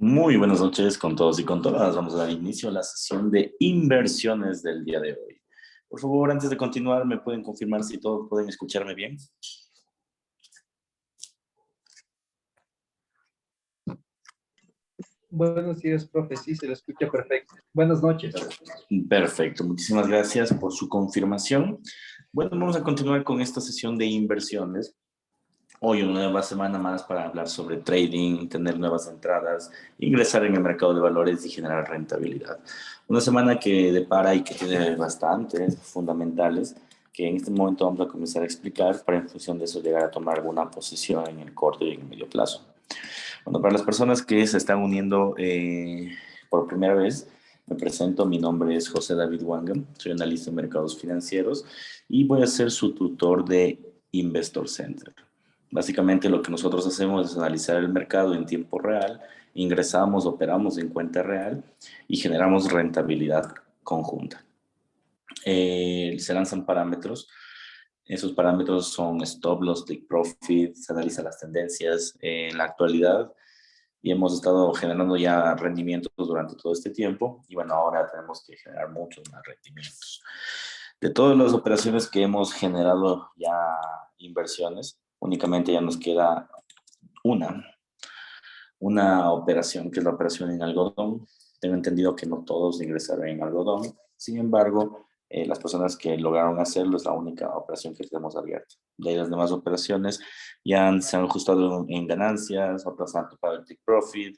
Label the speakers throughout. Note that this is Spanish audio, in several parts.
Speaker 1: Muy buenas noches con todos y con todas. Vamos a dar inicio a la sesión de inversiones del día de hoy. Por favor, antes de continuar, ¿me pueden confirmar si todos pueden escucharme bien?
Speaker 2: Buenos días, profe. Sí, se lo escucha perfecto. Buenas noches.
Speaker 1: Perfecto. Muchísimas gracias por su confirmación. Bueno, vamos a continuar con esta sesión de inversiones. Hoy una nueva semana más para hablar sobre trading, tener nuevas entradas, ingresar en el mercado de valores y generar rentabilidad. Una semana que depara y que tiene bastantes fundamentales que en este momento vamos a comenzar a explicar para en función de eso llegar a tomar alguna posición en el corto y en el medio plazo. Bueno, para las personas que se están uniendo por primera vez, me presento, mi nombre es José David Wangam, soy analista en mercados financieros y voy a ser su tutor de Investor Center. Básicamente lo que nosotros hacemos es analizar el mercado en tiempo real, ingresamos, operamos en cuenta real y generamos rentabilidad conjunta. Se lanzan parámetros. Esos parámetros son stop loss, take profit, se analizan las tendencias en la actualidad y hemos estado generando ya rendimientos durante todo este tiempo y bueno, ahora tenemos que generar muchos más rendimientos. De todas las operaciones que hemos generado ya inversiones, únicamente ya nos queda una operación, que es la operación en algodón. Tengo entendido que no todos ingresaron en algodón. Sin embargo, las personas que lograron hacerlo es la única operación que tenemos abierta. De ahí las demás operaciones ya se han ajustado en ganancias, otras han topado el take profit,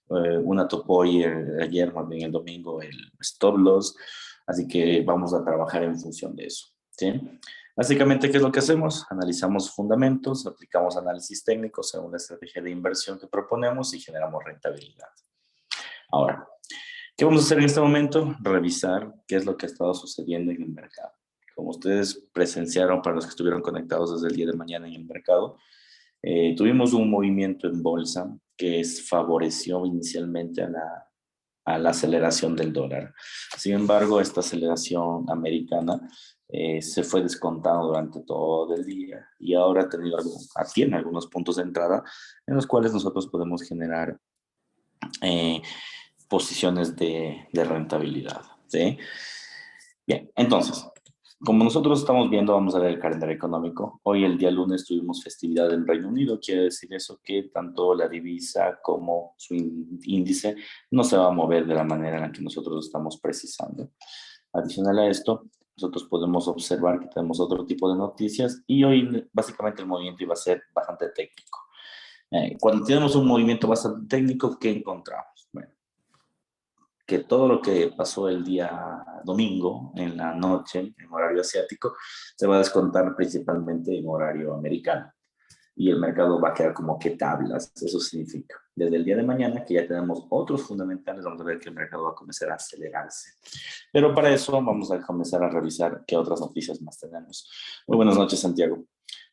Speaker 1: una topó ayer, más bien el domingo, el stop loss. Así que vamos a trabajar en función de eso, ¿sí? Básicamente, ¿qué es lo que hacemos? Analizamos fundamentos, aplicamos análisis técnico según la estrategia de inversión que proponemos y generamos rentabilidad. Ahora, ¿qué vamos a hacer en este momento? Revisar qué es lo que ha estado sucediendo en el mercado. Como ustedes presenciaron, para los que estuvieron conectados desde el día de mañana en el mercado, tuvimos un movimiento en bolsa que favoreció inicialmente a la aceleración del dólar. Sin embargo, esta aceleración americana se fue descontando durante todo el día y ahora tiene algunos puntos de entrada en los cuales nosotros podemos generar posiciones de rentabilidad, ¿sí? Bien, entonces, como nosotros estamos viendo, vamos a ver el calendario económico. Hoy, el día lunes, tuvimos festividad en Reino Unido. Quiere decir eso que tanto la divisa como su índice no se va a mover de la manera en la que nosotros lo estamos precisando. Adicional a esto, nosotros podemos observar que tenemos otro tipo de noticias y hoy básicamente el movimiento iba a ser bastante técnico. Cuando tenemos un movimiento bastante técnico, ¿qué encontramos? Bueno, que todo lo que pasó el día domingo en la noche, en horario asiático, se va a descontar principalmente en horario americano. Y el mercado va a quedar como que tablas. Eso significa, desde el día de mañana, que ya tenemos otros fundamentales, vamos a ver que el mercado va a comenzar a acelerarse. Pero para eso vamos a comenzar a revisar qué otras noticias más tenemos. Muy buenas noches, Santiago.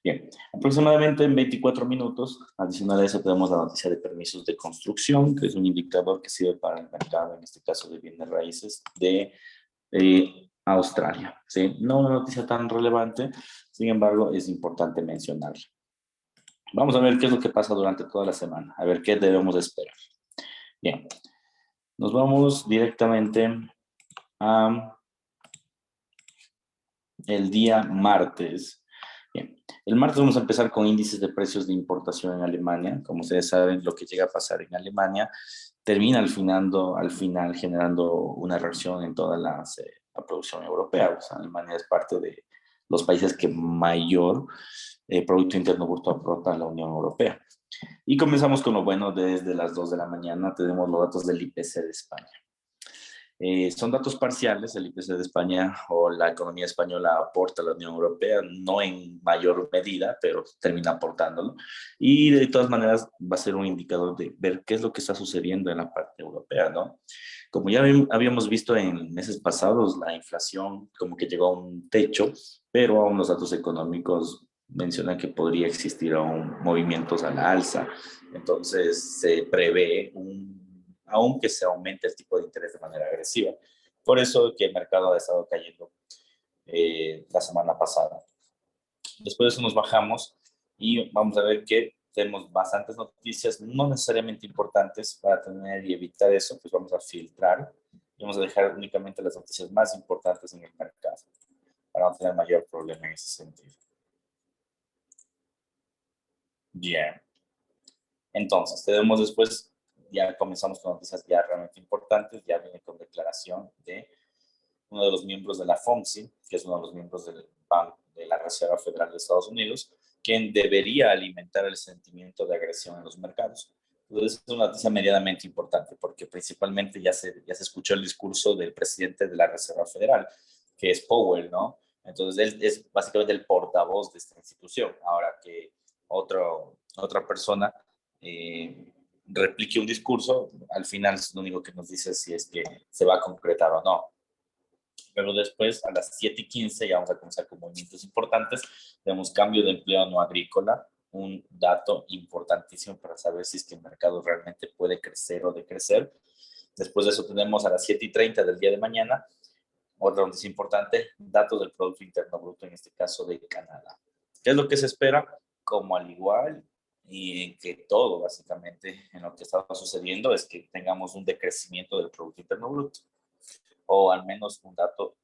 Speaker 1: Bien, aproximadamente en 24 minutos, adicional a eso, tenemos la noticia de permisos de construcción, que es un indicador que sirve para el mercado, en este caso de bienes raíces, de Australia. ¿Sí? No una noticia tan relevante, sin embargo, es importante mencionarla. Vamos a ver qué es lo que pasa durante toda la semana, a ver qué debemos esperar. Bien, nos vamos directamente a el día martes. Bien, el martes vamos a empezar con índices de precios de importación en Alemania. Como ustedes saben, lo que llega a pasar en Alemania termina al final generando una reacción en toda la producción europea. O sea, Alemania es parte de los países que mayor Producto Interno Bruto aporta a la Unión Europea. Y comenzamos con lo bueno. Desde las 2 de la mañana tenemos los datos del IPC de España. Son datos parciales. El IPC de España o la economía española aporta a la Unión Europea, no en mayor medida, pero termina aportándolo. Y de todas maneras va a ser un indicador de ver qué es lo que está sucediendo en la parte europea, ¿no? Como ya habíamos visto en meses pasados, la inflación como que llegó a un techo, pero aún los datos económicos mencionan que podría existir aún movimientos a la alza. Entonces se prevé aunque se aumente el tipo de interés de manera agresiva. Por eso que el mercado ha estado cayendo la semana pasada. Después de eso nos bajamos y vamos a ver que tenemos bastantes noticias, no necesariamente importantes. Para tener y evitar eso, pues vamos a filtrar y vamos a dejar únicamente las noticias más importantes en el mercado para no tener mayor problema en ese sentido. Bien. Entonces, tenemos después, ya comenzamos con noticias ya realmente importantes, ya viene con declaración de uno de los miembros de la FOMC, que es uno de los miembros del Banco de la Reserva Federal de Estados Unidos, quien debería alimentar el sentimiento de agresión en los mercados. Entonces, es una noticia medianamente importante, porque principalmente ya se escuchó el discurso del presidente de la Reserva Federal, que es Powell, ¿no? Entonces, él es básicamente el portavoz de esta institución. Ahora que otra persona replique un discurso, al final es lo único que nos dice si es que se va a concretar o no. Pero después, a las 7:15, ya vamos a comenzar con movimientos importantes. Tenemos cambio de empleo no agrícola, un dato importantísimo para saber si es que el mercado realmente puede crecer o decrecer. Después de eso tenemos a las 7:30 del día de mañana, otra noticia importante, datos del Producto Interno Bruto, en este caso de Canadá. ¿Qué es lo que se espera? Como al igual y que todo básicamente en lo que está sucediendo es que tengamos un decrecimiento del Producto Interno Bruto, o al menos un dato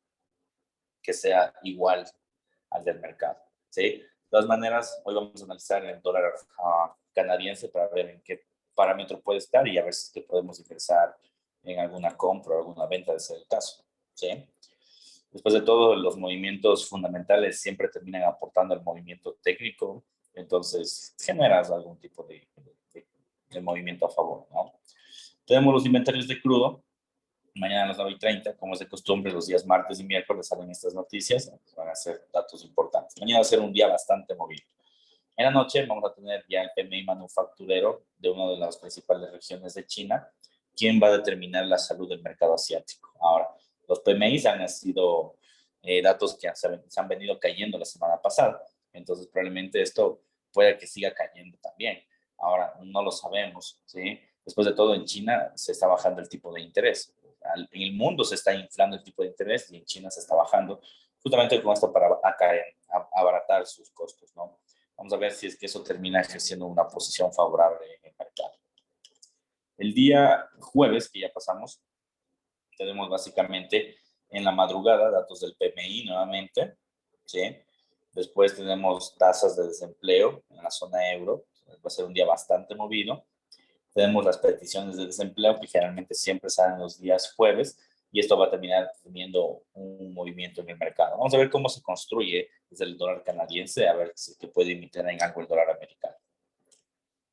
Speaker 1: que sea igual al del mercado, ¿sí? De todas maneras, hoy vamos a analizar el dólar canadiense para ver en qué parámetro puede estar y a ver si es que podemos ingresar en alguna compra o alguna venta, de ser el caso, ¿sí? Después de todo, los movimientos fundamentales siempre terminan aportando al movimiento técnico, entonces generas algún tipo de movimiento a favor, ¿no? Tenemos los inventarios de crudo. Mañana a las 9:30, como es de costumbre, los días martes y miércoles salen estas noticias, van a ser datos importantes. Mañana va a ser un día bastante movido. En la noche vamos a tener ya el PMI manufacturero de una de las principales regiones de China, quien va a determinar la salud del mercado asiático. Ahora, los PMIs han sido datos que se han venido cayendo la semana pasada, entonces probablemente esto pueda que siga cayendo también. Ahora, no lo sabemos, ¿sí? Después de todo, en China se está bajando el tipo de interés. En el mundo se está inflando el tipo de interés y en China se está bajando, justamente con esto para abaratar sus costos, ¿no? Vamos a ver si es que eso termina ejerciendo una posición favorable en el mercado. El día jueves, que ya pasamos, tenemos básicamente en la madrugada datos del PMI nuevamente, ¿sí? Después tenemos tasas de desempleo en la zona euro, va a ser un día bastante movido. Tenemos las peticiones de desempleo que generalmente siempre salen los días jueves y esto va a terminar teniendo un movimiento en el mercado. Vamos a ver cómo se construye desde el dólar canadiense, a ver si es que puede imitar en algo el dólar americano.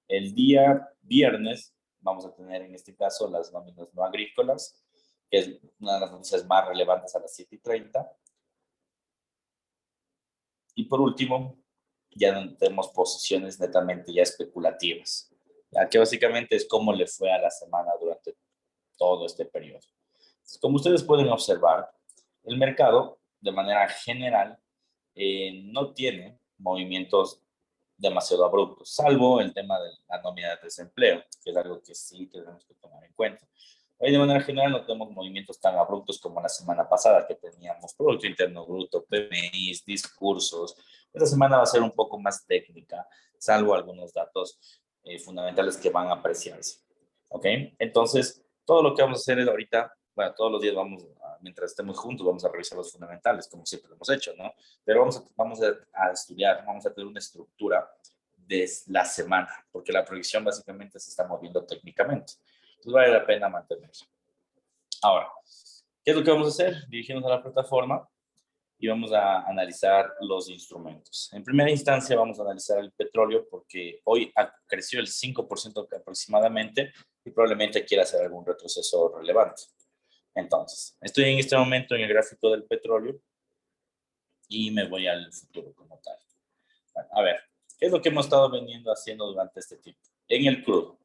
Speaker 1: El día viernes vamos a tener en este caso las nóminas no agrícolas, que es una de las noticias más relevantes a las 7:30. Y por último, ya tenemos posiciones netamente ya especulativas, ya que básicamente es cómo le fue a la semana durante todo este periodo. Entonces, como ustedes pueden observar, el mercado, de manera general, no tiene movimientos demasiado abruptos, salvo el tema de la nómina de desempleo, que es algo que sí tenemos que tomar en cuenta. Hoy de manera general no tenemos movimientos tan abruptos como la semana pasada, que teníamos Producto Interno Bruto, PMIs, discursos. Esta semana va a ser un poco más técnica, salvo algunos datos fundamentales que van a apreciarse. ¿Ok? Entonces, todo lo que vamos a hacer es ahorita, bueno, todos los días mientras estemos juntos, vamos a revisar los fundamentales, como siempre lo hemos hecho, ¿no? Pero vamos a estudiar, vamos a tener una estructura de la semana, porque la proyección básicamente se está moviendo técnicamente. Entonces vale la pena mantenerse. Ahora, ¿qué es lo que vamos a hacer? Dirigirnos a la plataforma y vamos a analizar los instrumentos. En primera instancia vamos a analizar el petróleo porque hoy creció el 5% aproximadamente y probablemente quiera hacer algún retroceso relevante. Entonces, estoy en este momento en el gráfico del petróleo y me voy al futuro como tal. Bueno, a ver, ¿qué es lo que hemos estado veniendo haciendo durante este tiempo? En el crudo,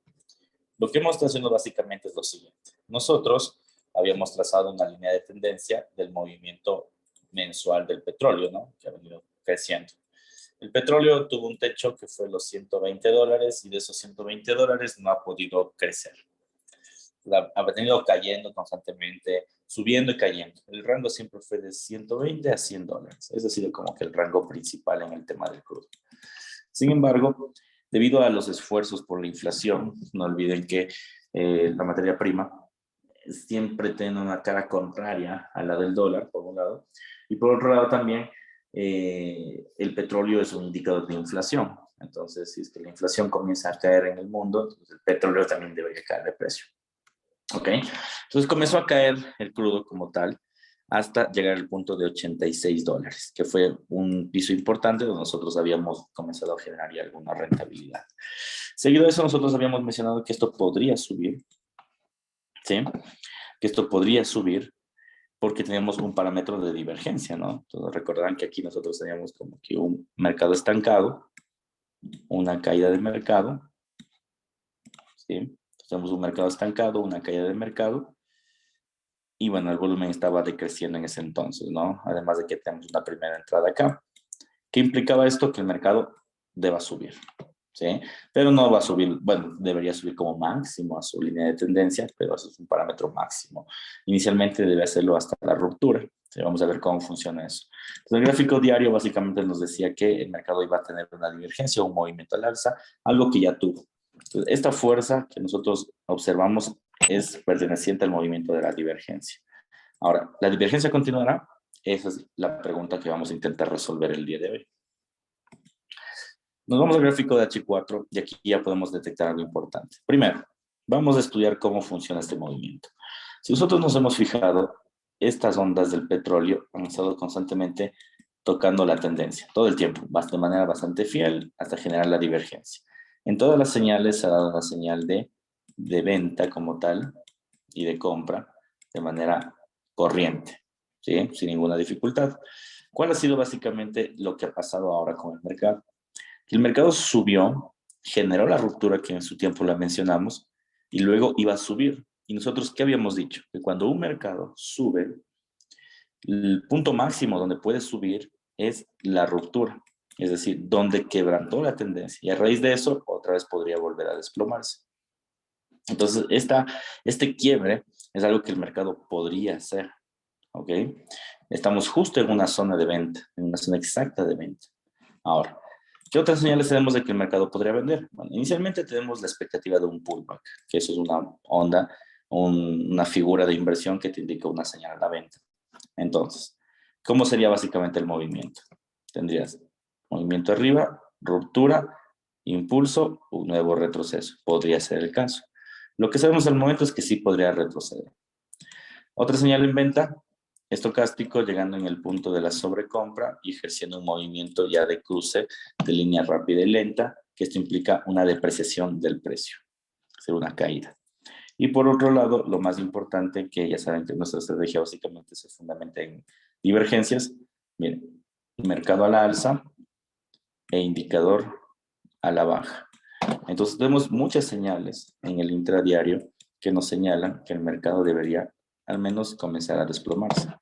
Speaker 1: lo que hemos estado haciendo básicamente es lo siguiente. Nosotros habíamos trazado una línea de tendencia del movimiento mensual del petróleo, ¿no? Que ha venido creciendo. El petróleo tuvo un techo que fue los $120 y de esos $120 no ha podido crecer. ha venido cayendo constantemente, subiendo y cayendo. El rango siempre fue de 120 a 100 dólares. Ese ha sido como que el rango principal en el tema del crudo. Sin embargo, debido a los esfuerzos por la inflación, no olviden que la materia prima siempre tiene una cara contraria a la del dólar, por un lado, y por otro lado también el petróleo es un indicador de inflación. Entonces, si es que la inflación comienza a caer en el mundo, entonces el petróleo también debería caer de precio. ¿Ok? Entonces comenzó a caer el crudo como tal hasta llegar al punto de 86 dólares, que fue un piso importante donde nosotros habíamos comenzado a generar ya alguna rentabilidad. Seguido de eso, nosotros habíamos mencionado que esto podría subir, ¿sí? Que esto podría subir porque tenemos un parámetro de divergencia, ¿no? Entonces recordarán que aquí nosotros teníamos como que un mercado estancado, una caída de mercado, ¿sí? Entonces, tenemos un mercado estancado, una caída de mercado, y bueno, el volumen estaba decreciendo en ese entonces, ¿no? Además de que tenemos una primera entrada acá. ¿Qué implicaba esto? Que el mercado deba subir, ¿sí? Pero no va a subir, bueno, debería subir como máximo a su línea de tendencia, pero eso es un parámetro máximo. Inicialmente debe hacerlo hasta la ruptura. ¿Sí? Vamos a ver cómo funciona eso. Entonces, el gráfico diario básicamente nos decía que el mercado iba a tener una divergencia, un movimiento al alza, algo que ya tuvo. Entonces, esta fuerza que nosotros observamos es perteneciente al movimiento de la divergencia. Ahora, ¿la divergencia continuará? Esa es la pregunta que vamos a intentar resolver el día de hoy. Nos vamos al gráfico de H4 y aquí ya podemos detectar algo importante. Primero, vamos a estudiar cómo funciona este movimiento. Si nosotros nos hemos fijado, estas ondas del petróleo han estado constantemente tocando la tendencia, todo el tiempo, de manera bastante fiel hasta generar la divergencia. En todas las señales se ha dado una señal de venta como tal y de compra de manera corriente, ¿sí? Sin ninguna dificultad. ¿Cuál ha sido básicamente lo que ha pasado ahora con el mercado? El mercado subió, generó la ruptura que en su tiempo la mencionamos, y luego iba a subir. ¿Y nosotros qué habíamos dicho? Que cuando un mercado sube, el punto máximo donde puede subir es la ruptura, es decir, donde quebrantó la tendencia. Y a raíz de eso, otra vez podría volver a desplomarse. Entonces, este quiebre es algo que el mercado podría hacer, ¿ok? Estamos justo en una zona de venta, en una zona exacta de venta. Ahora, ¿qué otras señales tenemos de que el mercado podría vender? Bueno, inicialmente tenemos la expectativa de un pullback, que eso es una onda, una figura de inversión que te indica una señal a la venta. Entonces, ¿cómo sería básicamente el movimiento? Tendrías movimiento arriba, ruptura, impulso, un nuevo retroceso. Podría ser el caso. Lo que sabemos al momento es que sí podría retroceder. Otra señal en venta, estocástico llegando en el punto de la sobrecompra y ejerciendo un movimiento ya de cruce de línea rápida y lenta, que esto implica una depreciación del precio, hacer una caída. Y por otro lado, lo más importante, que ya saben que nuestra estrategia básicamente se fundamenta en divergencias, miren, mercado a la alza e indicador a la baja. Entonces tenemos muchas señales en el intradiario que nos señalan que el mercado debería al menos comenzar a desplomarse.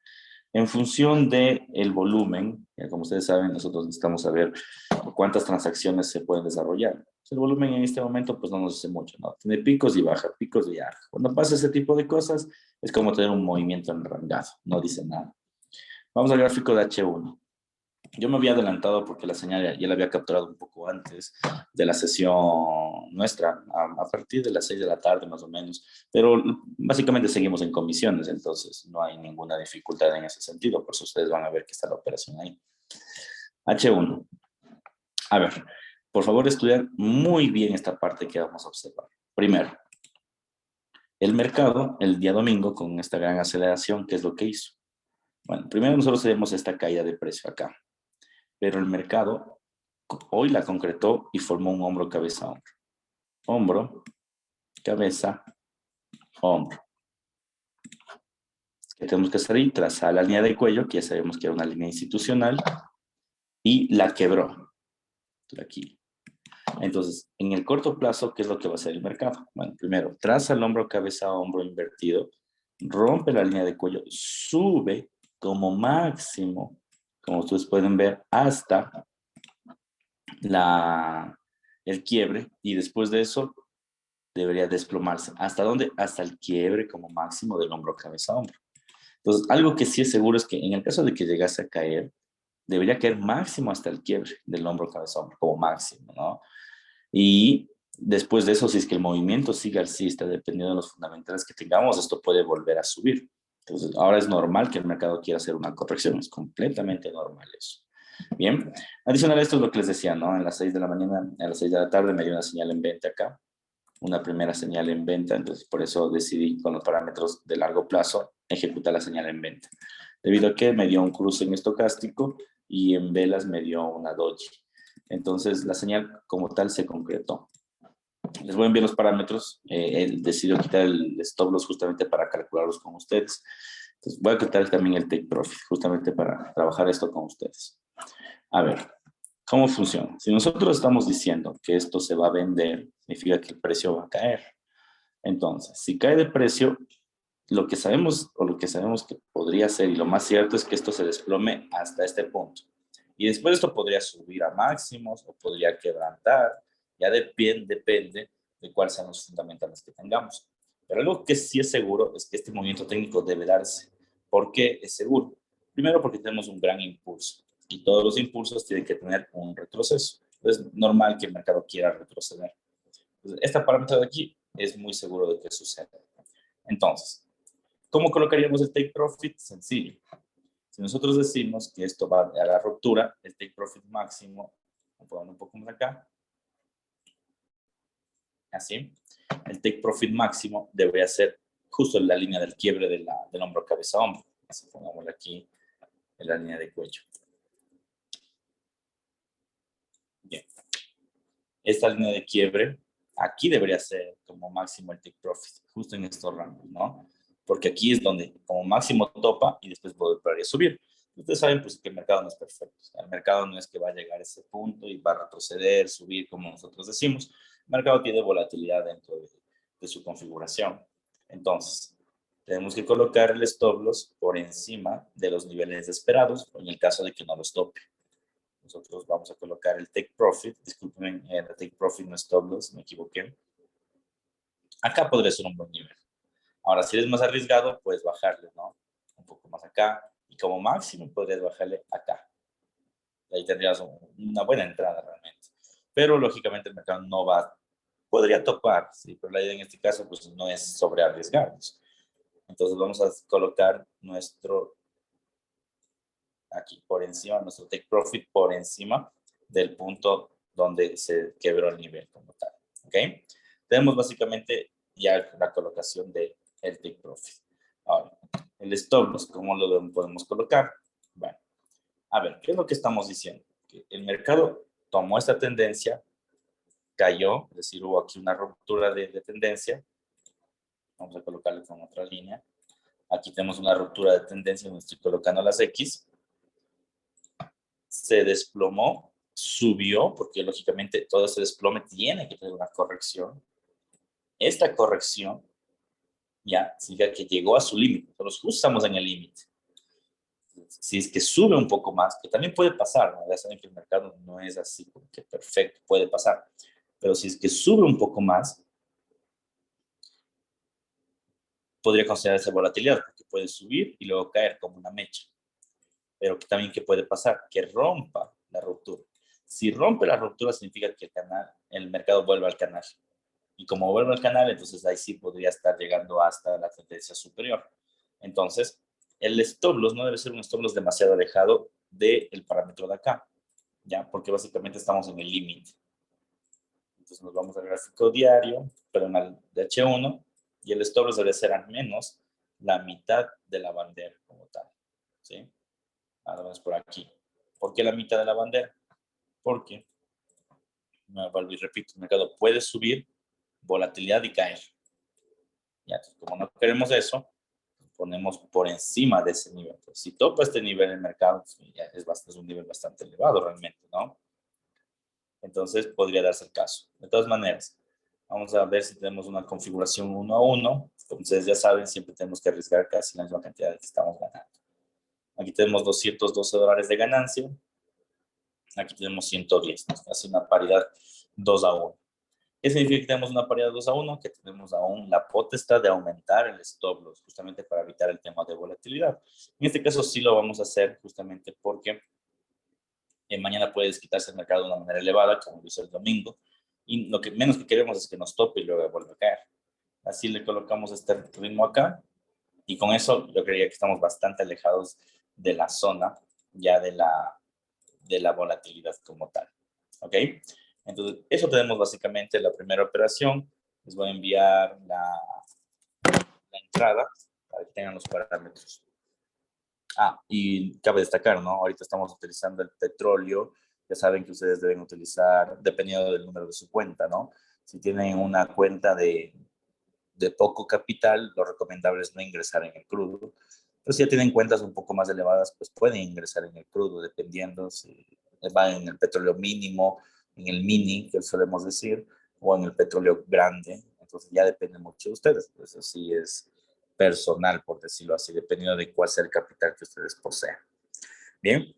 Speaker 1: En función del volumen, ya como ustedes saben, nosotros necesitamos saber cuántas transacciones se pueden desarrollar. El volumen en este momento pues no nos dice mucho, ¿no? Tiene picos y baja, picos y baja. Cuando pasa ese tipo de cosas es como tener un movimiento enrangado, no dice nada. Vamos al gráfico de H1. Yo me había adelantado porque la señal ya la había capturado un poco antes de la sesión nuestra, a partir de las 6 de la tarde más o menos, pero básicamente seguimos en comisiones, entonces no hay ninguna dificultad en ese sentido, por eso ustedes van a ver que está la operación ahí. H1. A ver, por favor estudiar muy bien esta parte que vamos a observar. Primero, el mercado el día domingo con esta gran aceleración, ¿qué es lo que hizo? Bueno, primero nosotros tenemos esta caída de precio acá, pero el mercado hoy la concretó y formó un hombro, cabeza, hombro. Hombro, cabeza, hombro. ¿Qué tenemos que hacer ahí? Trazar la línea de cuello, que ya sabemos que era una línea institucional, y la quebró. Aquí. Entonces, en el corto plazo, ¿qué es lo que va a hacer el mercado? Bueno, primero, traza el hombro, cabeza, hombro invertido, rompe la línea de cuello, sube como máximo, como ustedes pueden ver, hasta el quiebre, y después de eso debería desplomarse. ¿Hasta dónde? Hasta el quiebre como máximo del hombro cabeza a hombro. Entonces, algo que sí es seguro es que en el caso de que llegase a caer, debería caer máximo hasta el quiebre del hombro cabeza a hombro, como máximo, ¿no? Y después de eso, si es que el movimiento sigue alcista, dependiendo de los fundamentales que tengamos, esto puede volver a subir. Entonces, ahora es normal que el mercado quiera hacer una corrección, es completamente normal eso. Bien, adicional a esto es lo que les decía, ¿no? En las 6 de la mañana, a las 6 de la tarde me dio una señal en venta acá, una primera señal en venta, entonces por eso decidí con los parámetros de largo plazo ejecutar la señal en venta. Debido a que me dio un cruce en estocástico y en velas me dio una doji. Entonces la señal como tal se concretó. Les voy a enviar los parámetros. Él decidió quitar el stop loss justamente para calcularlos con ustedes. Entonces voy a quitar también el take profit justamente para trabajar esto con ustedes. A ver, ¿cómo funciona? Si nosotros estamos diciendo que esto se va a vender, significa que el precio va a caer. Entonces, si cae de precio, lo que sabemos o lo que sabemos que podría ser y lo más cierto es que esto se desplome hasta este punto. Y después esto podría subir a máximos o podría quebrantar. Ya depende de cuáles sean los fundamentales que tengamos. Pero algo que sí es seguro es que este movimiento técnico debe darse. ¿Por qué es seguro? Primero porque tenemos un gran impulso y todos los impulsos tienen que tener un retroceso. Es normal que el mercado quiera retroceder. Entonces, esta parámetro de aquí es muy seguro de que suceda. Entonces, ¿cómo colocaríamos el take profit? Sencillo. Si nosotros decimos que esto va a la ruptura, el take profit máximo, vamos a poner un poco más acá, así, el take profit máximo debería ser justo en la línea del quiebre del hombro cabeza a hombro. Así pongámoslo aquí en la línea de cuello. Bien. Esta línea de quiebre, aquí debería ser como máximo el take profit, justo en estos rangos, ¿no? Porque aquí es donde como máximo topa y después volvería a subir. Ustedes saben pues que el mercado no es perfecto. O sea, el mercado no es que va a llegar a ese punto y va a retroceder, subir, como nosotros decimos. El mercado tiene volatilidad dentro de su configuración. Entonces, tenemos que colocar el stop loss por encima de los niveles esperados, en el caso de que no los tope. Nosotros vamos a colocar el take profit, disculpen, el take profit no es stop loss, me equivoqué. Acá podría ser un buen nivel. Ahora, si eres más arriesgado, puedes bajarle, ¿no? Un poco más acá. Y como máximo podrías bajarle acá. Y ahí tendrías una buena entrada realmente. Pero lógicamente el mercado no va, podría topar, ¿sí? Pero la idea en este caso pues no es sobre arriesgarnos. Entonces vamos a colocar nuestro, aquí por encima, nuestro take profit por encima del punto donde se quebró el nivel como tal. ¿Ok? Tenemos básicamente ya la colocación del take profit. Ahora, el stop loss, ¿cómo lo podemos colocar? Bueno, a ver, ¿qué es lo que estamos diciendo? Que el mercado tomó esta tendencia, cayó, es decir, hubo aquí una ruptura de tendencia. Vamos a colocarle con otra línea. Aquí tenemos una ruptura de tendencia donde estoy colocando las X. Se desplomó, subió, porque lógicamente todo ese desplome tiene que tener una corrección. Esta corrección ya significa que llegó a su límite. Nosotros justo estamos en el límite. Si es que sube un poco más, que también puede pasar, ¿no? Ya saben que el mercado no es así como que perfecto, puede pasar. Pero si es que sube un poco más, podría considerarse volatilidad, porque puede subir y luego caer como una mecha. Pero que también, ¿qué puede pasar? Que rompa la ruptura. Si rompe la ruptura, significa que el mercado vuelve al canal. Y como vuelve al canal, entonces ahí sí podría estar llegando hasta la tendencia superior. Entonces, el stop loss no debe ser un stop loss demasiado alejado del parámetro de acá, ¿ya? Porque básicamente estamos en el límite. Entonces nos vamos al gráfico diario, perdón, al de H1, y el stop loss debe ser al menos la mitad de la bandera como tal, ¿sí? Ahora vamos por aquí. ¿Por qué la mitad de la bandera? Porque, me vuelvo y repito, el mercado puede subir, volatilidad y caer. Ya, como no queremos eso, ponemos por encima de ese nivel. Entonces, si topa este nivel en el mercado, ya es un nivel bastante elevado realmente, ¿no? Entonces, podría darse el caso. De todas maneras, vamos a ver si tenemos una configuración 1 a 1. Como ustedes ya saben, siempre tenemos que arriesgar casi la misma cantidad que estamos ganando. Aquí tenemos $212 de ganancia. Aquí tenemos 110. Hace una paridad 2 a 1. ¿Qué significa que tenemos una paridad 2-1? Que tenemos aún la potestad de aumentar el stop loss, justamente para evitar el tema de volatilidad. En este caso sí lo vamos a hacer justamente porque mañana puede desquitarse el mercado de una manera elevada, como lo hizo el domingo, y lo que menos que queremos es que nos tope y luego vuelva a caer. Así le colocamos este ritmo acá, y con eso yo creía que estamos bastante alejados de la zona ya de la volatilidad como tal. ¿Ok? Entonces, eso tenemos básicamente la primera operación. Les voy a enviar la entrada para que tengan los parámetros. Y cabe destacar, ¿no? Ahorita estamos utilizando el petróleo. Ya saben que ustedes deben utilizar, dependiendo del número de su cuenta, ¿no? Si tienen una cuenta de poco capital, lo recomendable es no ingresar en el crudo. Pero si ya tienen cuentas un poco más elevadas, pues pueden ingresar en el crudo, dependiendo si van en el petróleo mínimo, en el mini, que solemos decir, o en el petróleo grande. Entonces ya depende mucho de ustedes. Pues eso sí es personal, por decirlo así, dependiendo de cuál sea el capital que ustedes posean. Bien.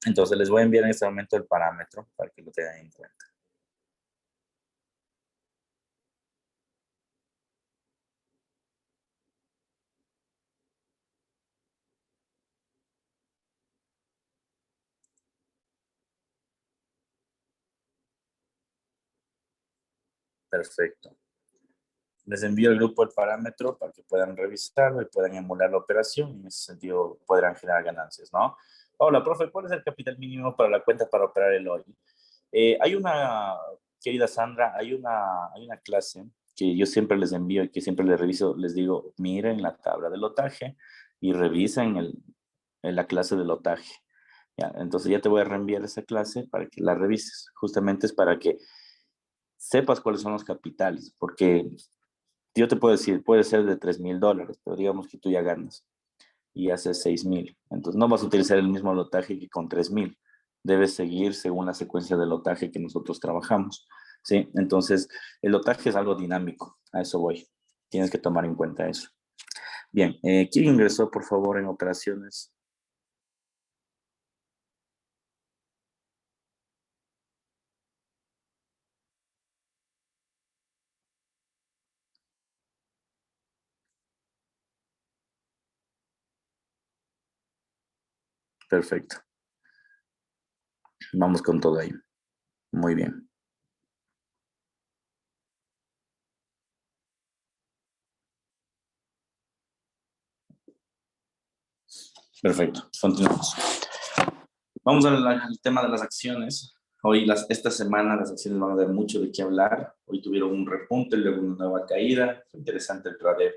Speaker 1: Entonces les voy a enviar en este momento el parámetro para que lo tengan en cuenta. Perfecto. Les envío el grupo el parámetro para que puedan revisarlo y puedan emular la operación. En ese sentido, podrán generar ganancias, ¿no? Hola, profe, ¿cuál es el capital mínimo para la cuenta para operar el hoy? Hay una, querida Sandra, hay una clase que yo siempre les envío y que siempre les reviso. Les digo, miren la tabla de lotaje y revisen en la clase de lotaje. Ya, entonces ya te voy a reenviar esa clase para que la revises. Justamente es para que sepas cuáles son los capitales, porque yo te puedo decir, puede ser de $3,000, pero digamos que tú ya ganas y haces 6,000. Entonces no vas a utilizar el mismo lotaje que con 3,000. Debes seguir según la secuencia de lotaje que nosotros trabajamos. ¿Sí? Entonces, el lotaje es algo dinámico. A eso voy. Tienes que tomar en cuenta eso. Bien, ¿quién ingresó, por favor, en operaciones? Perfecto. Vamos con todo ahí. Muy bien. Perfecto. Continuamos. Vamos al tema de las acciones. Hoy, esta semana, las acciones van a dar mucho de qué hablar. Hoy tuvieron un repunte, luego una nueva caída. Fue interesante el trader.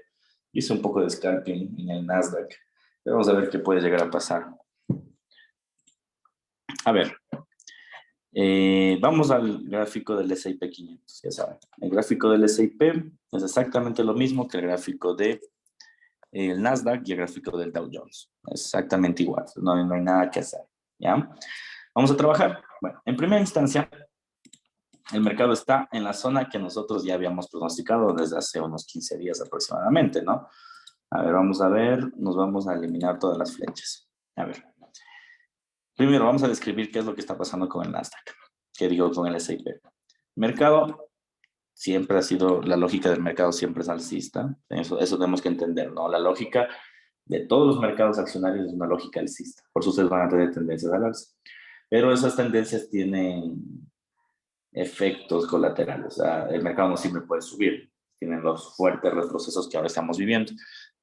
Speaker 1: Hice un poco de scalping en el Nasdaq. Vamos a ver qué puede llegar a pasar. A ver, vamos al gráfico del S&P 500, ya saben. El gráfico del S&P es exactamente lo mismo que el gráfico del Nasdaq y el gráfico del Dow Jones. Exactamente igual, no hay nada que hacer, ¿ya? Vamos a trabajar. Bueno, en primera instancia, el mercado está en la zona que nosotros ya habíamos pronosticado desde hace unos 15 días aproximadamente, ¿no? A ver, vamos a ver, nos vamos a eliminar todas las flechas. A ver. Primero, vamos a describir qué es lo que está pasando con el Nasdaq, que digo con el S&P. Mercado siempre ha sido, la lógica del mercado siempre es alcista, eso tenemos que entender, ¿no? La lógica de todos los mercados accionarios es una lógica alcista, por eso ustedes van a tener tendencias al alza. Pero esas tendencias tienen efectos colaterales, o sea, el mercado no siempre puede subir, tienen los fuertes retrocesos que ahora estamos viviendo.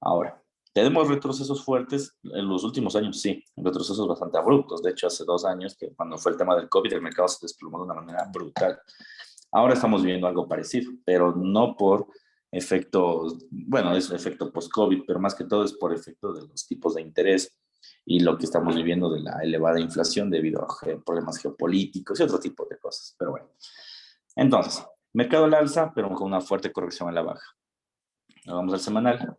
Speaker 1: Ahora, tenemos retrocesos fuertes en los últimos años, sí, retrocesos bastante abruptos. De hecho, hace 2 años, que cuando fue el tema del COVID, el mercado se desplomó de una manera brutal. Ahora estamos viviendo algo parecido, pero no por efectos, bueno, es efecto post-COVID, pero más que todo es por efecto de los tipos de interés y lo que estamos viviendo de la elevada inflación debido a problemas geopolíticos y otro tipo de cosas. Pero bueno, entonces, mercado al alza, pero con una fuerte corrección a la baja. Ahora vamos al semanal.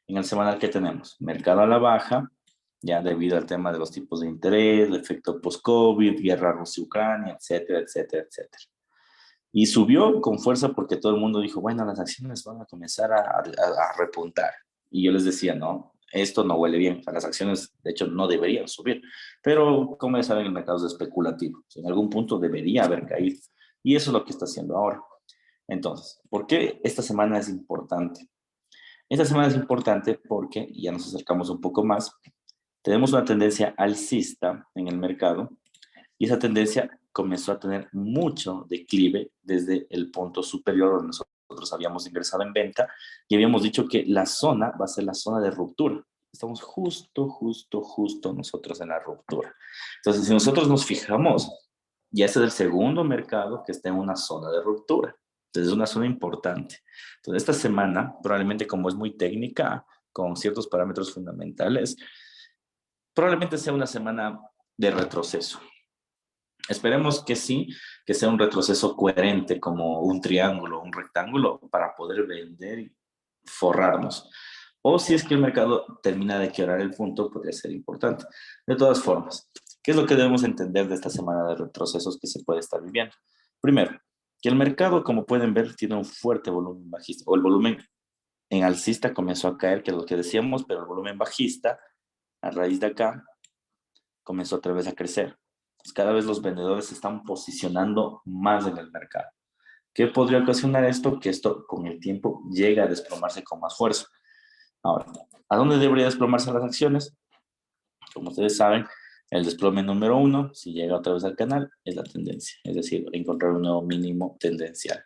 Speaker 1: En el semanal, ¿qué tenemos? Mercado a la baja, ya debido al tema de los tipos de interés, el efecto post-COVID, guerra Rusia-Ucrania, etcétera, etcétera, etcétera. Y subió con fuerza porque todo el mundo dijo, bueno, las acciones van a comenzar a repuntar. Y yo les decía, no, esto no huele bien. O sea, las acciones, de hecho, no deberían subir. Pero, como ya saben, el mercado es especulativo. En algún punto debería haber caído. Y eso es lo que está haciendo ahora. Entonces, ¿por qué esta semana es importante? Esta semana es importante porque ya nos acercamos un poco más. Tenemos una tendencia alcista en el mercado y esa tendencia comenzó a tener mucho declive desde el punto superior donde nosotros habíamos ingresado en venta y habíamos dicho que la zona va a ser la zona de ruptura. Estamos justo nosotros en la ruptura. Entonces, si nosotros nos fijamos, ya ese es el segundo mercado que está en una zona de ruptura. Entonces, es una zona importante. Entonces, esta semana, probablemente como es muy técnica, con ciertos parámetros fundamentales, probablemente sea una semana de retroceso. Esperemos que sí, que sea un retroceso coherente como un triángulo, un rectángulo, para poder vender y forrarnos. O si es que el mercado termina de quebrar el punto, podría ser importante. De todas formas, ¿qué es lo que debemos entender de esta semana de retrocesos que se puede estar viviendo? Primero, que el mercado, como pueden ver, tiene un fuerte volumen bajista, o el volumen en alcista comenzó a caer, que es lo que decíamos, pero el volumen bajista, a raíz de acá, comenzó otra vez a crecer. Pues cada vez los vendedores se están posicionando más en el mercado. ¿Qué podría ocasionar esto? Que esto con el tiempo llega a desplomarse con más fuerza. Ahora, ¿a dónde debería desplomarse las acciones? Como ustedes saben, el desplome número uno, si llega otra vez al canal, es la tendencia, es decir, encontrar un nuevo mínimo tendencial.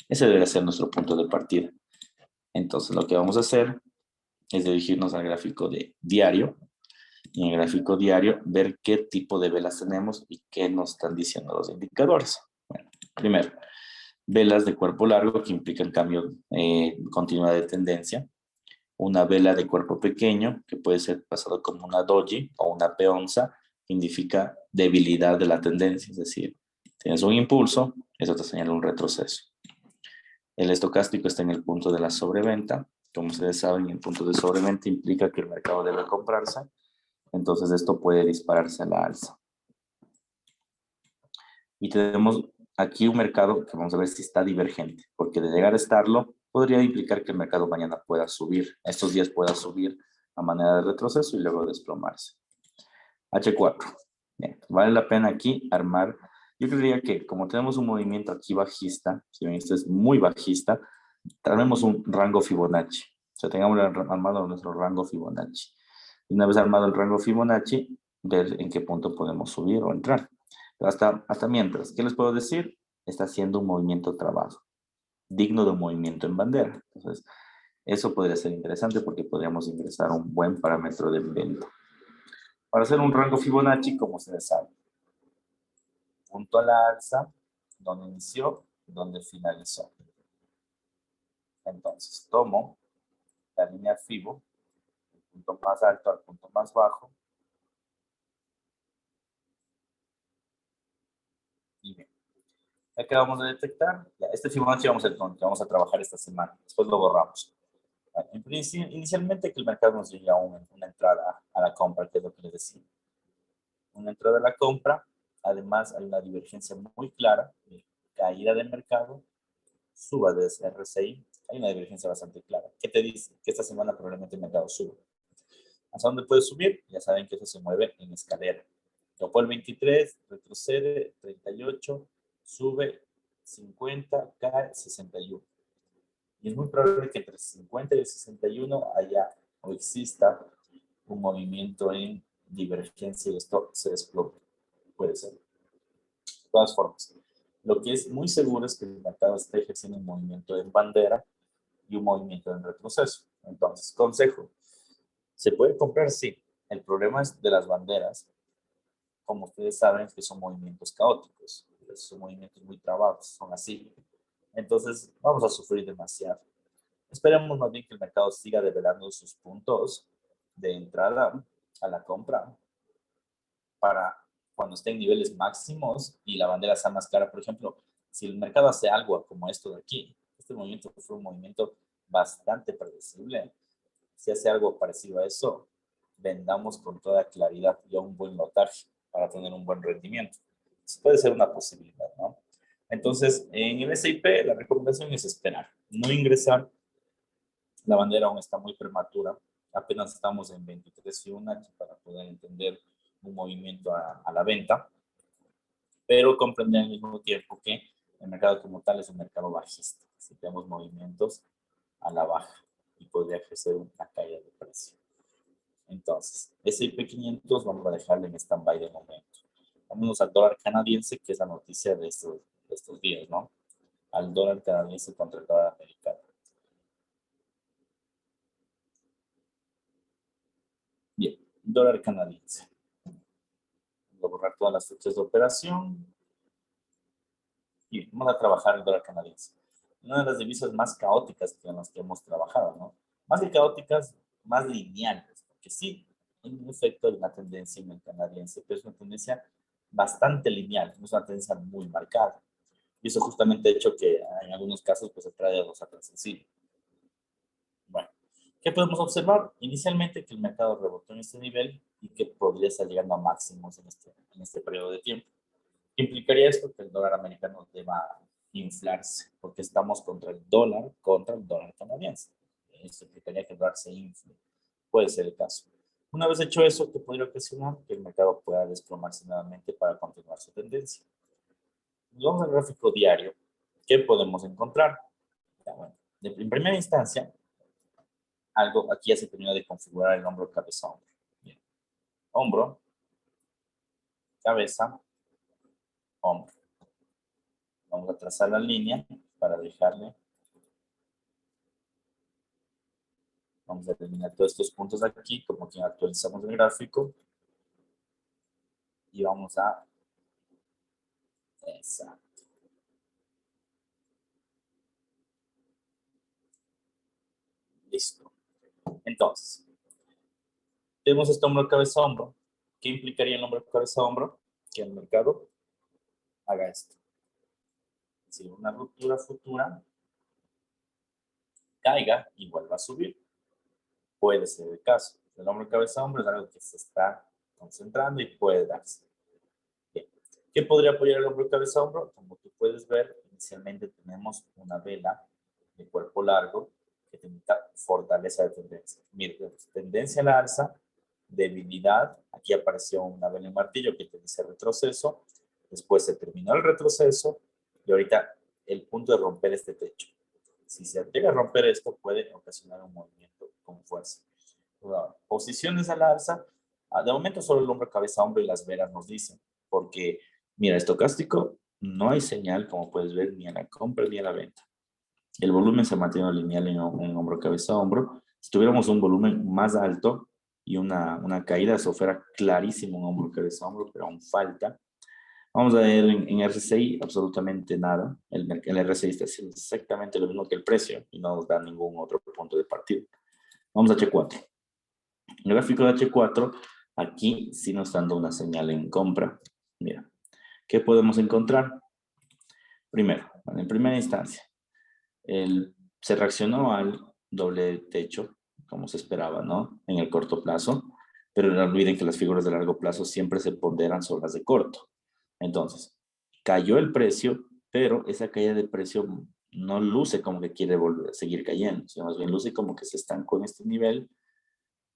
Speaker 1: Ese debería ser nuestro punto de partida. Entonces, lo que vamos a hacer es dirigirnos al gráfico de diario, y en el gráfico diario ver qué tipo de velas tenemos y qué nos están diciendo los indicadores. Bueno, primero, velas de cuerpo largo que implican cambio continuo de tendencia. Una vela de cuerpo pequeño que puede ser pasado como una doji o una peonza, que indica debilidad de la tendencia, es decir, tienes un impulso, eso te señala un retroceso. El estocástico está en el punto de la sobreventa. Como ustedes saben, el punto de sobreventa implica que el mercado debe comprarse, entonces esto puede dispararse a la alza. Y tenemos aquí un mercado que vamos a ver si está divergente, porque de llegar a estarlo, podría implicar que el mercado mañana pueda subir, estos días pueda subir a manera de retroceso y luego desplomarse. H4. Bien, vale la pena aquí armar. Yo creería que como tenemos un movimiento aquí bajista, si bien este es muy bajista, armemos un rango Fibonacci. O sea, tengamos armado nuestro rango Fibonacci. Y una vez armado el rango Fibonacci, ver en qué punto podemos subir o entrar. Pero hasta mientras, ¿qué les puedo decir? Está haciendo un movimiento trabajo, digno de un movimiento en bandera. Entonces, eso podría ser interesante porque podríamos ingresar un buen parámetro de venta. Para hacer un rango Fibonacci, como ustedes saben, punto a la alza, donde inició, donde finalizó. Entonces, tomo la línea Fibo, el punto más alto al punto más bajo, y bien. Ya que vamos a detectar, ya, este Fibonacci vamos a trabajar esta semana, después lo borramos. Inicialmente que el mercado nos llegue a una entrada a la compra, que es lo que les decía. Una entrada a la compra, además hay una divergencia muy clara de caída del mercado, suba de ese RSI, hay una divergencia bastante clara. ¿Qué te dice? Que esta semana probablemente el mercado suba. ¿Hasta dónde puede subir? Ya saben que eso se mueve en escalera. Tocó el 23, retrocede 38, sube 50, cae 61. Y es muy probable que entre 50 y el 61 haya o exista un movimiento en divergencia y esto se desplome. Puede ser. De todas formas, lo que es muy seguro es que el mercado está ejerciendo un movimiento en bandera y un movimiento en retroceso. Entonces, consejo, ¿se puede comprar? Sí. El problema es de las banderas, como ustedes saben, que son movimientos caóticos, son movimientos muy trabados, son así. Entonces, vamos a sufrir demasiado. Esperemos más bien que el mercado siga develando sus puntos de entrada a la compra para cuando esté en niveles máximos y la bandera sea más clara. Por ejemplo, si el mercado hace algo como esto de aquí, este movimiento fue un movimiento bastante predecible. Si hace algo parecido a eso, vendamos con toda claridad y a un buen lotaje para tener un buen rendimiento. Eso puede ser una posibilidad, ¿no? Entonces, en el S&P la recomendación es esperar, no ingresar. La bandera aún está muy prematura, apenas estamos en 23 Fibonacci para poder entender un movimiento a la venta, pero comprender al mismo tiempo que el mercado como tal es un mercado bajista. si tenemos movimientos a la baja y podría ejercer una caída de precio. Entonces, S&P 500 vamos a dejarlo en stand-by de momento. Vámonos al dólar canadiense, que es la noticia de estos días, ¿no? Al dólar canadiense contra el dólar americano. Bien, dólar canadiense. Voy a borrar todas las fechas de operación. Y vamos a trabajar el dólar canadiense. Una de las divisas más caóticas con las que hemos trabajado, ¿no? Más que caóticas, más lineales, porque sí, en efecto, hay una tendencia en el canadiense, pero es una tendencia bastante lineal, no es una tendencia muy marcada. Y eso justamente ha hecho que en algunos casos pues, se trae a los atrás sencillo. Bueno, ¿qué podemos observar? Inicialmente que el mercado rebotó en este nivel y que podría estar llegando a máximos en este periodo de tiempo. ¿Qué implicaría esto? Que el dólar americano deba inflarse, porque estamos contra el dólar canadiense. Esto implicaría que el dólar se infle. Puede ser el caso. Una vez hecho eso, ¿qué podría ocasionar? Que el mercado pueda desplomarse nuevamente para continuar su tendencia. Vamos al gráfico diario. ¿Qué podemos encontrar? Ya, bueno, en primera instancia, algo aquí ya se terminó de configurar el hombro, cabeza, hombro. Bien. Hombro, cabeza, hombro. Vamos a trazar la línea para dejarle. Vamos a eliminar todos estos puntos aquí, como que actualizamos el gráfico. Y vamos a... Exacto. Listo. Entonces, tenemos este hombro, cabeza, hombro. ¿Qué implicaría el hombro, cabeza, hombro? Que el mercado haga esto. Si una ruptura futura caiga y vuelva a subir. Puede ser el caso. El hombro, cabeza, hombro es algo que se está concentrando y puede darse. Bien. ¿Qué podría apoyar el hombro, cabeza, hombro? Como tú puedes ver, inicialmente tenemos una vela de cuerpo largo que indica fortaleza de tendencia. Mire, tendencia a la alza, debilidad. Aquí apareció una vela en martillo que te dice retroceso. Después se terminó el retroceso y ahorita el punto de romper este techo. Si se llega a romper esto, puede ocasionar un movimiento con fuerza. Posiciones al alza, de momento solo el hombro, cabeza, hombro y las velas nos dicen, porque mira, estocástico no hay señal, como puedes ver, ni a la compra ni a la venta. El volumen se mantiene lineal en hombro, cabeza, hombro. Si tuviéramos un volumen más alto y una caída, eso fuera clarísimo en hombro, cabeza, hombro, pero aún falta. Vamos a ver en RSI absolutamente nada. El RSI está haciendo exactamente lo mismo que el precio y no nos da ningún otro punto de partida. Vamos a H4. El gráfico de H4, aquí sí nos está dando una señal en compra. Mira, ¿qué podemos encontrar? Primero, en primera instancia, se reaccionó al doble techo, como se esperaba, ¿no? En el corto plazo, pero no olviden que las figuras de largo plazo siempre se ponderan sobre las de corto. Entonces, cayó el precio, pero esa caída de precio no luce como que quiere volver a seguir cayendo, sino más bien luce como que se estancó en este nivel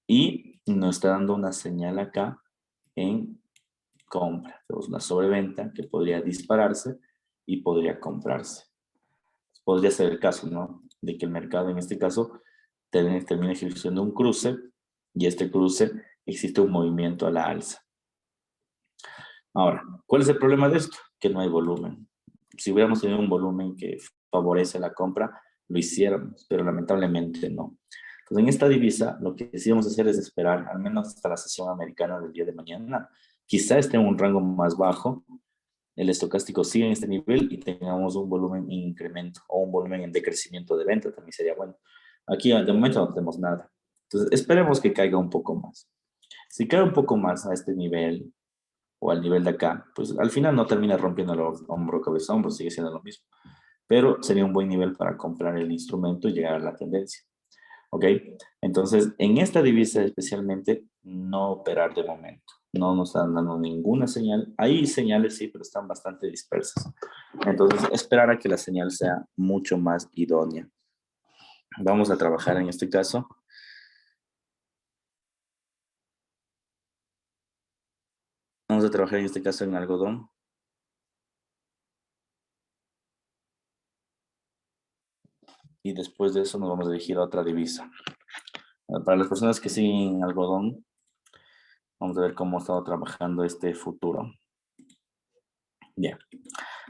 Speaker 1: y nos está dando una señal acá en compra. Tenemos una sobreventa que podría dispararse y podría comprarse. Podría ser el caso, ¿no? De que el mercado en este caso termine ejerciendo un cruce y este cruce existe un movimiento a la alza. Ahora, ¿cuál es el problema de esto? Que no hay volumen. Si hubiéramos tenido un volumen que favorece la compra, lo hiciéramos, pero lamentablemente no. Entonces, en esta divisa, lo que decidimos hacer es esperar al menos hasta la sesión americana del día de mañana. Quizá esté en un rango más bajo, el estocástico sigue en este nivel y tengamos un volumen en incremento o un volumen en decrecimiento de venta, también sería bueno. Aquí de momento no tenemos nada. Entonces, esperemos que caiga un poco más. Si cae un poco más a este nivel o al nivel de acá, pues al final no termina rompiendo el hombro, cabeza, hombro, sigue siendo lo mismo. Pero sería un buen nivel para comprar el instrumento y llegar a la tendencia. ¿Ok? Entonces, en esta divisa especialmente, no operar de momento. No nos están dando ninguna señal. Hay señales, sí, pero están bastante dispersas. Entonces, esperar a que la señal sea mucho más idónea. Vamos a trabajar en este caso. Vamos a trabajar en este caso en algodón. y después de eso nos vamos a dirigir a otra divisa. Para las personas que siguen algodón, vamos a ver cómo ha estado trabajando este futuro. Bien.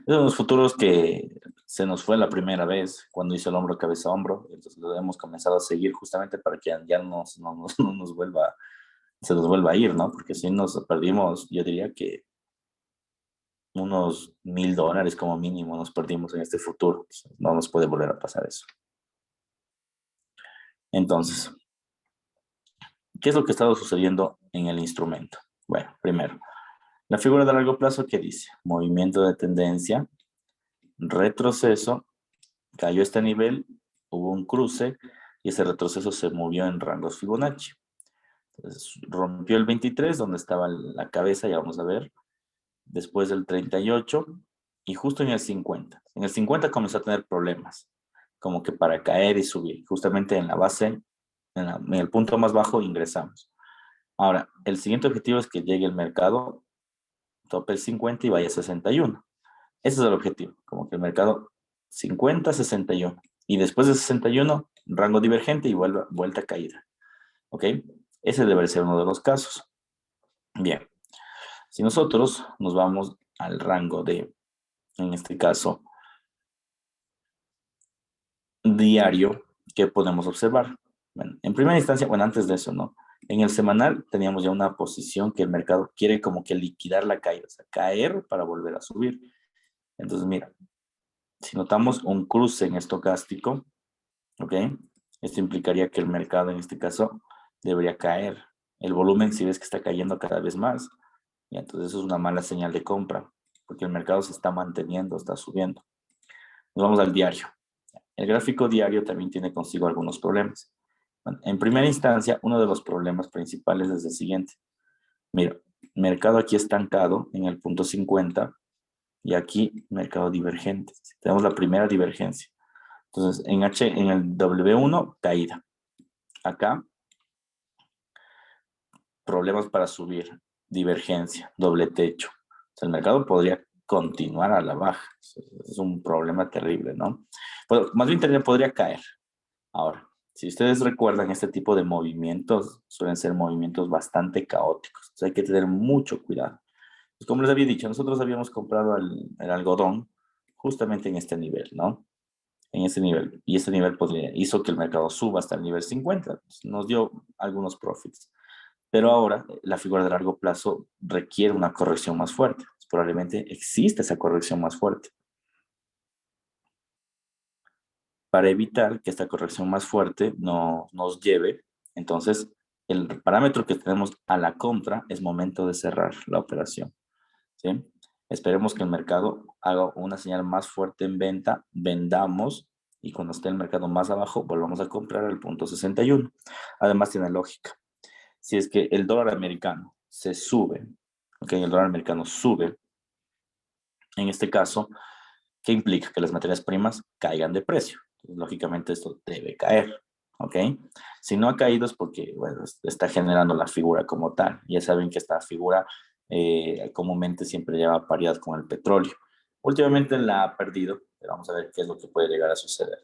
Speaker 1: Esos son los futuros que se nos fue la primera vez cuando hizo el hombro, cabeza, hombro. Entonces lo hemos comenzado a seguir justamente para que ya no nos vuelva, se nos vuelva a ir, ¿no? Porque si nos perdimos, yo diría que unos $1,000 como mínimo nos perdimos en este futuro. No nos puede volver a pasar eso. Entonces, ¿qué es lo que ha estado sucediendo en el instrumento? Bueno, primero, la figura de largo plazo, ¿qué dice? Movimiento de tendencia, retroceso, cayó este nivel, hubo un cruce y ese retroceso se movió en rangos Fibonacci. Entonces, rompió el 23, donde estaba la cabeza, ya vamos a ver, después del 38 y justo en el 50. En el 50 comenzó a tener problemas, como que para caer y subir. Justamente en la base, en el punto más bajo, ingresamos. Ahora, el siguiente objetivo es que llegue el mercado, tope el 50 y vaya a 61. Ese es el objetivo, como que el mercado 50, 61. Y después de 61, rango divergente y vuelta a caída. ¿Ok? Ese debe ser uno de los casos. Bien. Si nosotros nos vamos al rango de, en este caso, diario, ¿qué podemos observar? Bueno, en primera instancia, bueno, antes de eso, ¿no? En el semanal teníamos ya una posición que el mercado quiere como que liquidar la caída, o sea, caer para volver a subir. Entonces, mira, si notamos un cruce en estocástico, ¿ok? Esto implicaría que el mercado en este caso debería caer. El volumen, si ves que está cayendo cada vez más, y entonces eso es una mala señal de compra, porque el mercado se está manteniendo, está subiendo. Nos vamos al diario. El gráfico diario también tiene consigo algunos problemas. Bueno, en primera instancia, uno de los problemas principales es el siguiente. Mira, mercado aquí estancado en el punto 50 y aquí mercado divergente. Tenemos la primera divergencia. Entonces, en el W1, caída. Acá, problemas para subir, divergencia, doble techo. O sea, el mercado podría continuar a la baja. Es un problema terrible, ¿no? Pero más bien podría caer. Ahora, si ustedes recuerdan, este tipo de movimientos suelen ser movimientos bastante caóticos. Entonces hay que tener mucho cuidado. Pues como les había dicho, nosotros habíamos comprado el algodón justamente en este nivel, ¿no? En ese nivel. Y este nivel hizo que el mercado suba hasta el nivel 50. Nos dio algunos profits. Pero ahora la figura de largo plazo requiere una corrección más fuerte. Probablemente existe esa corrección más fuerte. Para evitar que esta corrección más fuerte no nos lleve, entonces el parámetro que tenemos a la compra es momento de cerrar la operación. ¿Sí? Esperemos que el mercado haga una señal más fuerte en venta, vendamos y cuando esté el mercado más abajo volvamos a comprar al punto 61. Además tiene lógica. Si es que el dólar americano se sube, ok, el dólar americano sube, en este caso, ¿qué implica? Que las materias primas caigan de precio. Entonces, lógicamente esto debe caer, ¿ok? Si no ha caído es porque, bueno, está generando la figura como tal. Ya saben que esta figura comúnmente siempre lleva paridad con el petróleo. Últimamente la ha perdido, pero vamos a ver qué es lo que puede llegar a suceder.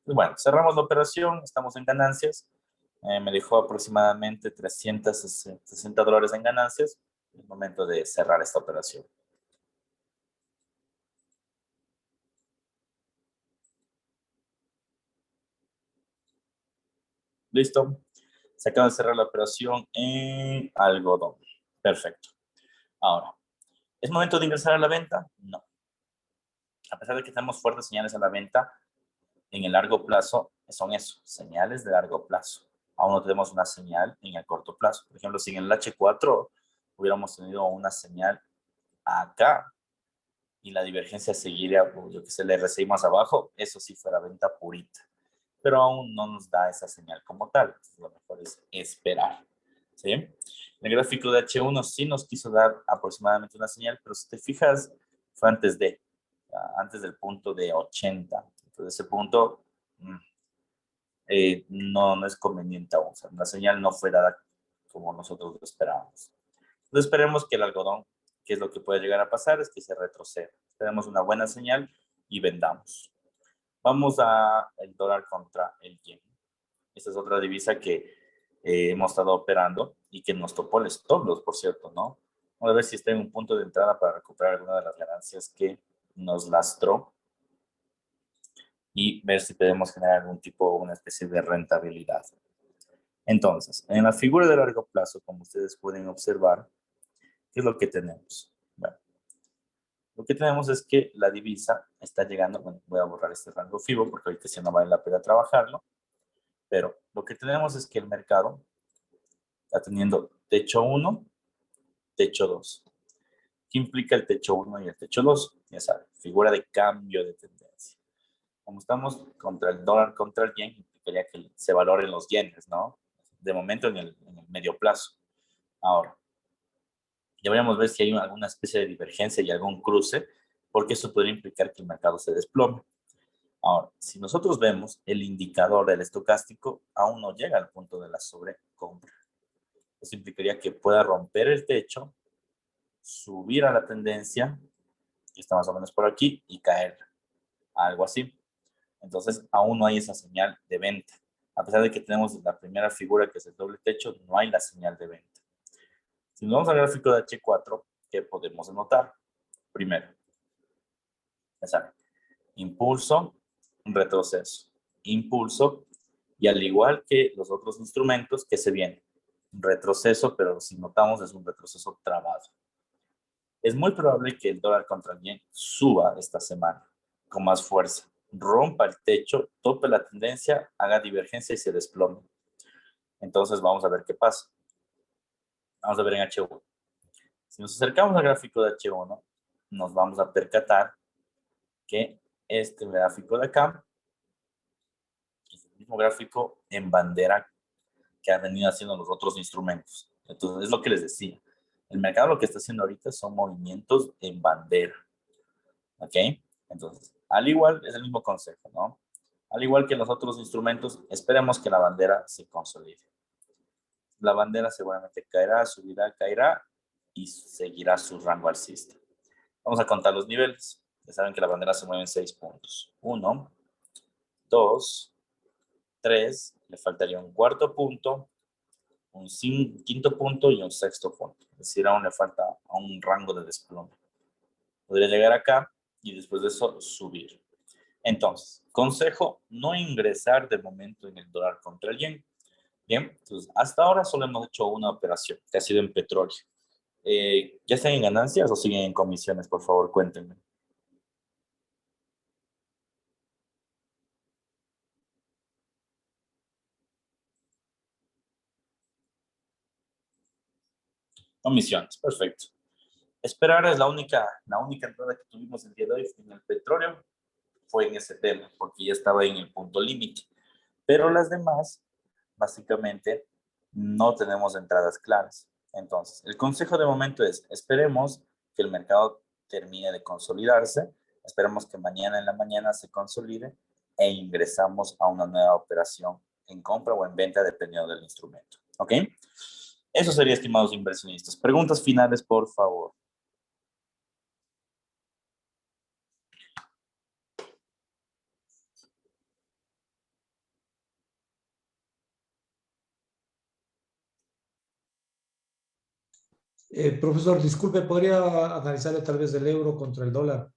Speaker 1: Pues bueno, cerramos la operación, estamos en ganancias. Me dejó aproximadamente $360 en ganancias. Es momento de cerrar esta operación. Listo. Se acaba de cerrar la operación en algodón. Perfecto. Ahora, ¿es momento de ingresar a la venta? No. A pesar de que tenemos fuertes señales a la venta, en el largo plazo son eso, señales de largo plazo. Aún no tenemos una señal en el corto plazo. Por ejemplo, si en el H4 hubiéramos tenido una señal acá y la divergencia seguiría, yo que sé, el RSI más abajo, eso sí fuera venta purita. Pero aún no nos da esa señal como tal. Entonces, lo mejor es esperar. ¿Sí? El gráfico de H1 sí nos quiso dar aproximadamente una señal, pero si te fijas, fue antes del punto de 80. Entonces, ese punto no es conveniente aún. O sea, la señal no fue dada como nosotros lo esperábamos. Entonces, esperemos que el algodón, que es lo que puede llegar a pasar, es que se retroceda. Esperemos una buena señal y vendamos. Vamos a el dólar contra el yen. Esta es otra divisa que hemos estado operando y que nos topó el stop loss, por cierto, ¿no? Vamos a ver si está en un punto de entrada para recuperar alguna de las ganancias que nos lastró y ver si podemos generar algún tipo, una especie de rentabilidad. Entonces, en la figura de largo plazo, como ustedes pueden observar, ¿qué es lo que tenemos? Bueno, lo que tenemos es que la divisa está llegando, bueno, voy a borrar este rango FIBO porque ahorita sí no vale la pena trabajarlo, pero lo que tenemos es que el mercado está teniendo techo 1, techo 2. ¿Qué implica el techo 1 y el techo 2? Ya saben, figura de cambio de tendencia. Como estamos contra el dólar, contra el yen, implicaría que se valoren los yenes, ¿no? De momento en el medio plazo. Ahora, deberíamos ver si hay alguna especie de divergencia y algún cruce, porque eso podría implicar que el mercado se desplome. Ahora, si nosotros vemos el indicador del estocástico, aún no llega al punto de la sobrecompra. Eso implicaría que pueda romper el techo, subir a la tendencia, que está más o menos por aquí, y caer, algo así. Entonces, aún no hay esa señal de venta. A pesar de que tenemos la primera figura, que es el doble techo, no hay la señal de venta. Si nos vamos al gráfico de H4, ¿qué podemos notar? Primero, ya saben, impulso, retroceso, impulso, y al igual que los otros instrumentos que se vienen, retroceso, pero si notamos es un retroceso trabado. Es muy probable que el dólar contra el yen suba esta semana con más fuerza, rompa el techo, tope la tendencia, haga divergencia y se desplome. Entonces vamos a ver qué pasa. Vamos a ver en H1. Si nos acercamos al gráfico de H1, nos vamos a percatar que este gráfico de acá es el mismo gráfico en bandera que han venido haciendo los otros instrumentos. Entonces, es lo que les decía. El mercado lo que está haciendo ahorita son movimientos en bandera. ¿Ok? Entonces, al igual, es el mismo consejo, ¿no? Al igual que los otros instrumentos, esperemos que la bandera se consolide. La bandera seguramente caerá, subirá, caerá y seguirá su rango alcista. Vamos a contar los niveles. Ya saben que la bandera se mueve en 6 puntos. 1, 2, 3, le faltaría un cuarto punto, un quinto punto y un sexto punto. Es decir, aún le falta a un rango de desplome. Podría llegar acá y después de eso subir. Entonces, consejo, no ingresar de momento en el dólar contra el yen. Bien, entonces hasta ahora solo hemos hecho una operación, que ha sido en petróleo. ¿Ya están en ganancias o siguen en comisiones? Por favor, cuéntenme. Comisiones, perfecto. Esperar es la única entrada que tuvimos el día de hoy en el petróleo, fue en ese tema, porque ya estaba en el punto límite. Pero las demás, básicamente, no tenemos entradas claras. Entonces, el consejo de momento es, esperemos que el mercado termine de consolidarse, esperemos que mañana en la mañana se consolide e ingresamos a una nueva operación en compra o en venta, dependiendo del instrumento. ¿Ok? Eso sería, estimados inversionistas. Preguntas finales, por favor.
Speaker 3: Profesor, disculpe, ¿podría analizarle tal vez el euro contra el dólar?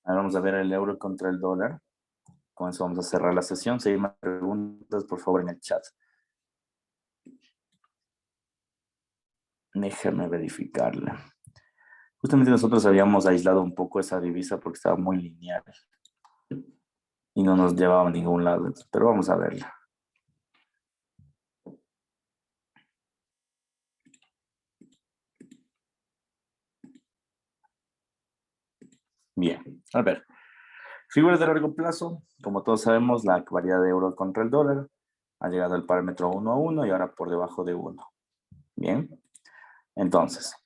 Speaker 1: Ahora vamos a ver el euro contra el dólar. Con eso vamos a cerrar la sesión. Si hay más preguntas, por favor, en el chat. Déjame verificarla. Justamente nosotros habíamos aislado un poco esa divisa porque estaba muy lineal y no nos llevaba a ningún lado, pero vamos a verla. Bien, a ver. Figuras de largo plazo, como todos sabemos, la variedad de euro contra el dólar ha llegado al parámetro 1 a 1 y ahora por debajo de 1. Bien, entonces,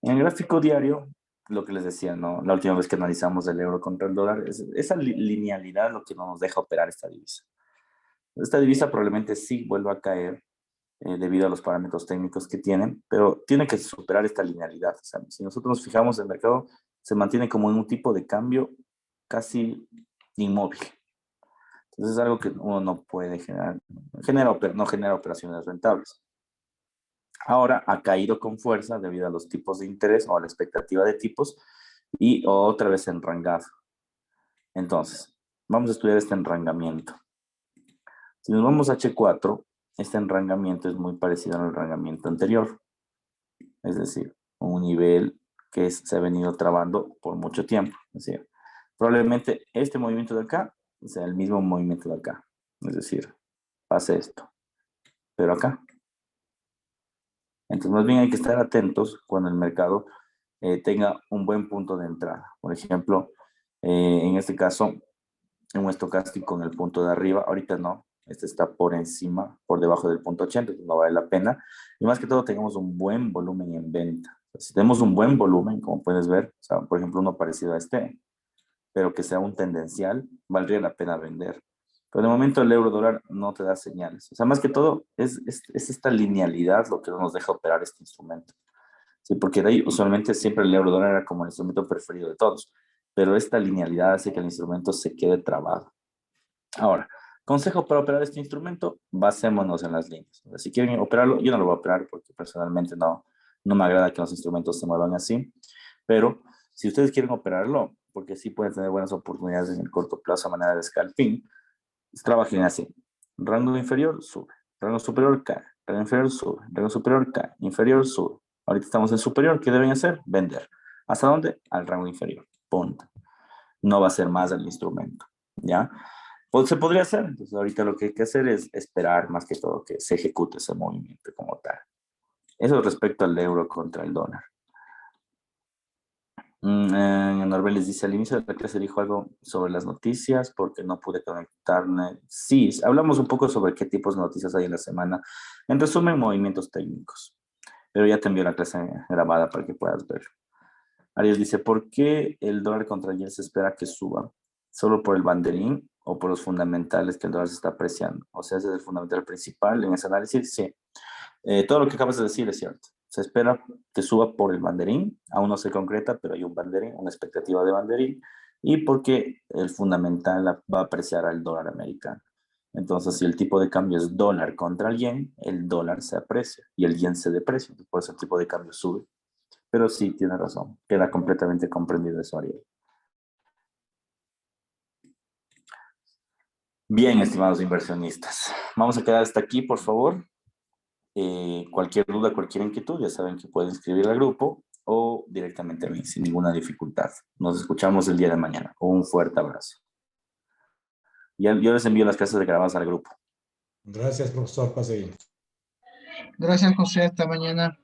Speaker 1: en el gráfico diario, lo que les decía, ¿no? La última vez que analizamos el euro contra el dólar, es esa linealidad lo que no nos deja operar esta divisa. Esta divisa probablemente sí vuelva a caer debido a los parámetros técnicos que tienen, pero tiene que superar esta linealidad. O sea, si nosotros nos fijamos, el mercado se mantiene como en un tipo de cambio casi inmóvil. Entonces es algo que uno no puede generar, no genera operaciones rentables. Ahora ha caído con fuerza debido a los tipos de interés o a la expectativa de tipos y otra vez enrangado. Entonces, vamos a estudiar este enrangamiento. Si nos vamos a H4, este enrangamiento es muy parecido al enrangamiento anterior. Es decir, un nivel que se ha venido trabando por mucho tiempo. Es decir, probablemente este movimiento de acá sea el mismo movimiento de acá. Es decir, pase esto. Pero acá. Entonces, más bien hay que estar atentos cuando el mercado tenga un buen punto de entrada. Por ejemplo, en este caso, un estocástico en el punto de arriba. Ahorita no. Este está por encima, por debajo del punto 80, entonces no vale la pena. Y más que todo, tengamos un buen volumen en venta. O sea, si tenemos un buen volumen, como puedes ver, o sea, por ejemplo, uno parecido a este, pero que sea un tendencial, valdría la pena vender. Pero de momento el euro dólar no te da señales. O sea, más que todo, es esta linealidad lo que nos deja operar este instrumento. Sí, porque de ahí usualmente siempre el euro dólar era como el instrumento preferido de todos. Pero esta linealidad hace que el instrumento se quede trabado. Ahora, consejo para operar este instrumento, basémonos en las líneas. Si quieren operarlo, yo no lo voy a operar porque personalmente no me agrada que los instrumentos se muevan así. Pero si ustedes quieren operarlo, porque sí pueden tener buenas oportunidades en el corto plazo a manera de scalping, trabajen así. Rango inferior, sube. Rango superior, cae. Rango inferior, sube. Rango superior, cae. Inferior, sube. Ahorita estamos en superior, ¿qué deben hacer? Vender. ¿Hasta dónde? Al rango inferior. Punto. No va a ser más el instrumento, ¿ya? Pues se podría hacer. Entonces ahorita lo que hay que hacer es esperar más que todo que se ejecute ese movimiento como tal. Eso respecto al euro contra el dólar. Norbert les dice, al inicio de la clase dijo algo sobre las noticias porque no pude conectarme. Sí, hablamos un poco sobre qué tipos de noticias hay en la semana. En resumen, movimientos técnicos. Pero ya te envío la clase grabada para que puedas verlo. Ariel dice, ¿por qué el dólar contra el yen se espera que suba? ¿Solo por el banderín o por los fundamentales que el dólar se está apreciando? O sea, ese es el fundamental principal en ese análisis. Sí. Todo lo que acabas de decir es cierto. Se espera que suba por el banderín, aún no se concreta, pero hay un banderín, una expectativa de banderín, y porque el fundamental va a apreciar al dólar americano. Entonces, si el tipo de cambio es dólar contra el dólar se aprecia y el yen se deprecia, por eso el tipo de cambio sube. Pero sí, tiene razón, queda completamente comprendido eso, Ariel. Bien, estimados inversionistas, vamos a quedar hasta aquí, por favor. Cualquier duda, cualquier inquietud, ya saben que pueden escribir al grupo o directamente a mí, sin ninguna dificultad. Nos escuchamos el día de mañana. Un fuerte abrazo. Yo les envío las clases de grabadas al grupo.
Speaker 3: Gracias, profesor. Pase bien.
Speaker 4: Gracias, José. Hasta mañana.